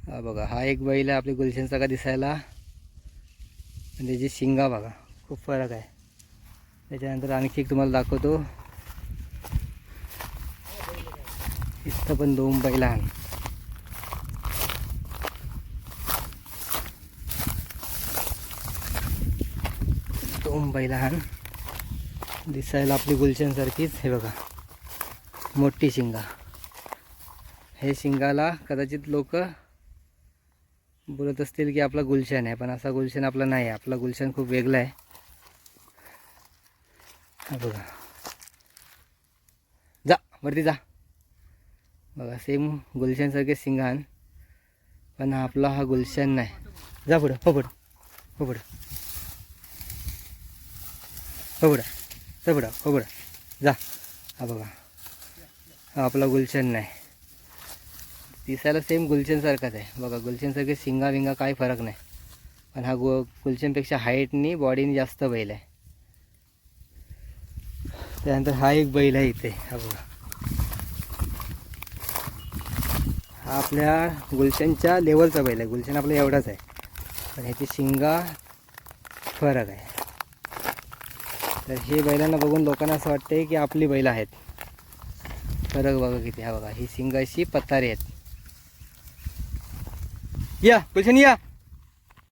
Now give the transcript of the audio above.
हा बघा, हा एक बैल आहे आपली गुलशनचा का दिसायला, पण त्याची शिंगा बघा खूप फरक आहे. त्याच्यानंतर आणखी एक तुम्हाला दाखवतो. इथं पण 2 बैल आहेत. दोन बैल आहेत दिसायला आपली गुलशन सारखीच. हे बघा मोठी शिंगा. हे शिंगाला कदाचित लोक बोलत असतील की आपला गुलशन आहे, पण असा गुलशन आपला नाही आहे. आपला गुलशन खूप वेगळा आहे. हा बघा, जा वरती जा. बघा सेम गुलशन सारखे शिंगान, पण आपला हा गुलशन नाही. जा पुढं, हो पुढं, हो पुढं, हो पुढं, जा पुढं, हो पुढं जा. हा बघा, हा आपला गुलशन नाही. दिसायला सेम गुलशन सारखाच आहे. बघा गुलशन सारखे शिंगा विंगा काही फरक नाही, पण हा गुलशनपेक्षा हाईटनी बॉडीने जास्त बैल आहे. त्यानंतर हा एक बैल आहे इथे. हा बघा, हा आपल्या गुलशनच्या लेवलचा बैल आहे. गुलशन आपला एवढाच आहे, पण ह्याची शिंगा फरक आहे. तर हे बैलांना बघून लोकांना असं वाटते की आपली बैल आहेत. फरक बघा किती. हा बघा, ही शिंगाशी पतारी आहेत. या गुलशन या.